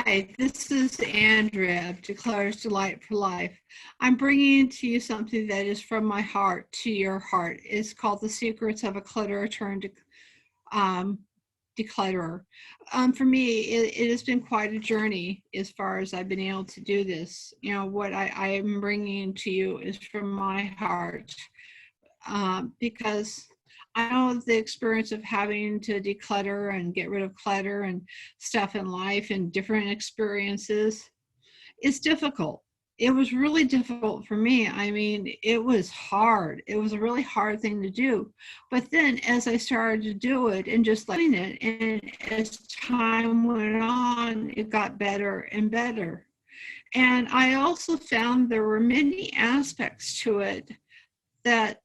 Hi, this is Andrea of Declutter's Delight for Life. I'm bringing to you something that is from my heart to your heart. It's called The Secrets of a Clutterer Turned um, Declutterer. For me, it has been quite a journey as far as I've been able to do this. You know, what I am bringing to you is from my heart because I know the experience of having to declutter and get rid of clutter and stuff in life and different experiences is difficult. It was really difficult for me. I mean, it was hard. It was a really hard thing to do. But then as I started to do it and just letting it, and as time went on, it got better and better. And I also found there were many aspects to it that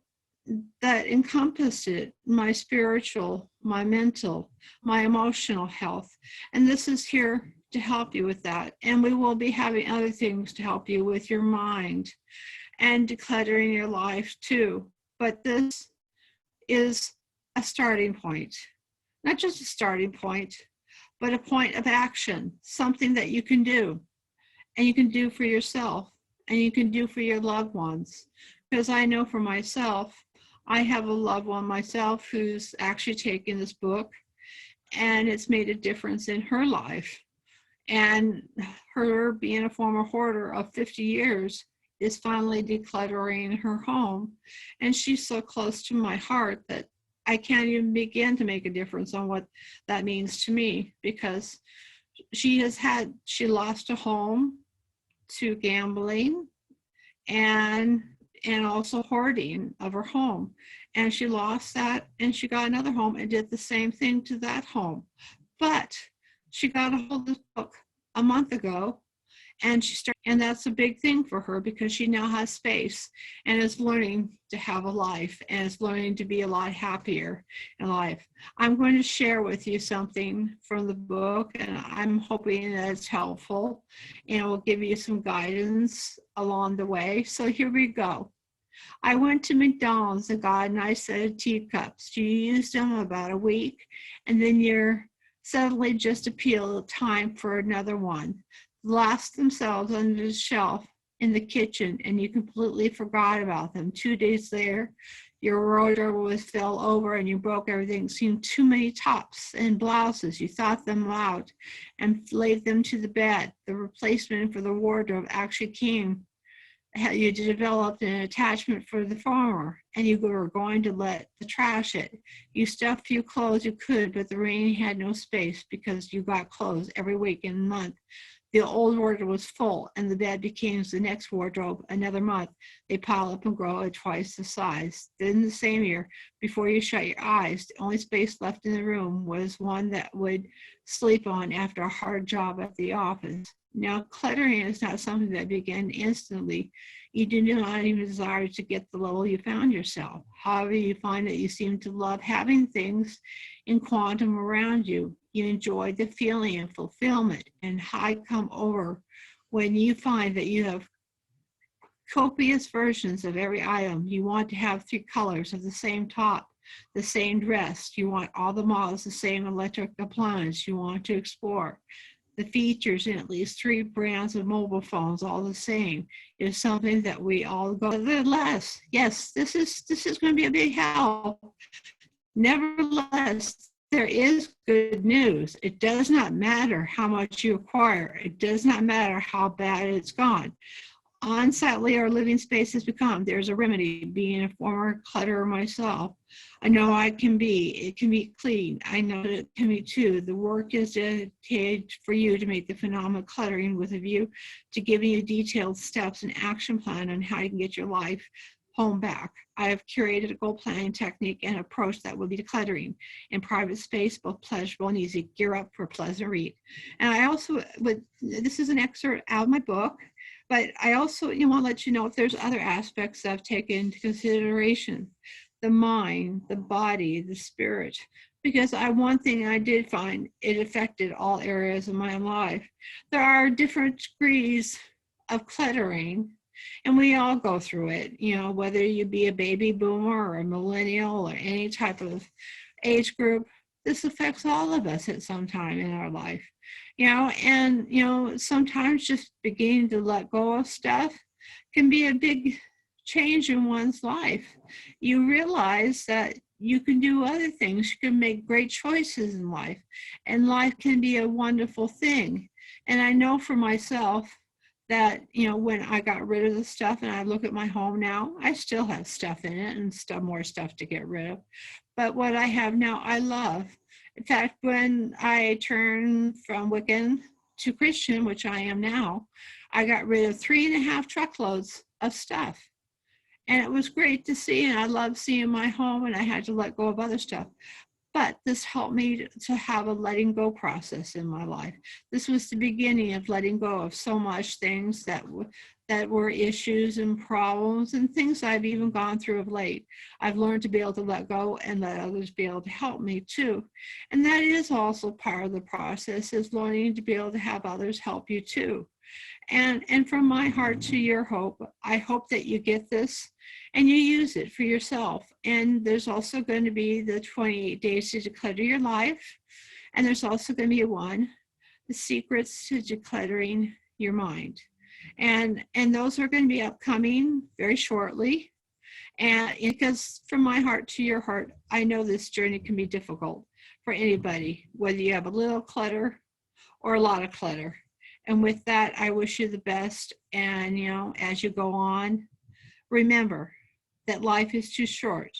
encompassed it, my spiritual, my mental, my emotional health. And this is here to help you with that. And we will be having other things to help you with your mind and decluttering your life too. But this is a starting point, not just a starting point, but a point of action, something that you can do, and you can do for yourself, and you can do for your loved ones. Because I know for myself, I have a loved one myself who's actually taken this book, and it's made a difference in her life. And her being a former hoarder of 50 years is finally decluttering her home. And she's so close to my heart that I can't even begin to make a difference on what that means to me, because she lost a home to gambling and also hoarding of her home. And she lost that and she got another home and did the same thing to that home. But she got a hold of this book a month ago, and and that's a big thing for her because she now has space and is learning to have a life and is learning to be a lot happier in life. I'm going to share with you something from the book, and I'm hoping that it's helpful and will give you some guidance along the way. So here we go. I went to McDonald's and got a nice set of teacups. You used them about a week, and then you're suddenly just appeal time for another one. Lost themselves under the shelf in the kitchen, and you completely forgot about them. 2 days later, your wardrobe was fell over and you broke everything. Seen too many tops and blouses. You thought them out and laid them to the bed. The replacement for the wardrobe actually came. You developed an attachment for the former, and you were going to let the trash it. You stuffed few clothes you could, but the rain had no space because you got clothes every week and month. The old wardrobe was full, and the bed became the next wardrobe. Another month, they pile up and grow at twice the size. Then the same year, before you shut your eyes, the only space left in the room was one that would sleep on after a hard job at the office. Now, cluttering is not something that began instantly. You do not even desire to get the level you found yourself. However, you find that you seem to love having things in quantum around you. You enjoy the feeling of fulfillment and high come over when you find that you have copious versions of every item. You want to have 3 colors of the same top, the same dress. You want all the models, the same electric appliance. You want to explore the features in at least 3 brands of mobile phones, all the same, is something that we all go. Nevertheless, yes, this is going to be a big help. Nevertheless, there is good news. It does not matter how much you acquire. It does not matter how bad it's gone. Unsightly our living space has become. There's a remedy. Being a former clutterer myself, I know it can be clean. I know that it can be too. The work is dedicated for you to make the phenomenal cluttering with a view to giving you detailed steps and action plan on how you can get your life home back. I have curated a goal planning technique and approach that will be decluttering in private space, both pleasurable and easy. Gear up for a pleasant read. And I also this is an excerpt out of my book. But I also want to let you know if there's other aspects I've taken into consideration: the mind, the body, the spirit. Because one thing I did find, it affected all areas of my life. There are different degrees of cluttering, and we all go through it. You know, whether you be a baby boomer or a millennial or any type of age group, this affects all of us at some time in our life, and, sometimes just beginning to let go of stuff can be a big change in one's life. You realize that you can do other things, you can make great choices in life, and life can be a wonderful thing. And I know for myself that, when I got rid of the stuff and I look at my home now, I still have stuff in it and more stuff to get rid of. But what I have now, I love. In fact, when I turned from Wiccan to Christian, which I am now, I got rid of 3.5 truckloads of stuff. And it was great to see, and I love seeing my home, and I had to let go of other stuff. But this helped me to have a letting go process in my life. This was the beginning of letting go of so much things that were issues and problems and things I've even gone through of late. I've learned to be able to let go and let others be able to help me too. And that is also part of the process, is learning to be able to have others help you too. And from my heart to your hope, I hope that you get this and you use it for yourself. And there's also going to be the 28 days to declutter your life. And there's also going to be the secrets to decluttering your mind. And those are going to be upcoming very shortly. And because from my heart to your heart, I know this journey can be difficult for anybody, whether you have a little clutter or a lot of clutter. And with that, I wish you the best. And, as you go on, remember that life is too short.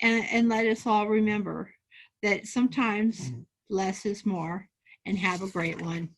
And let us all remember that sometimes less is more. And have a great one.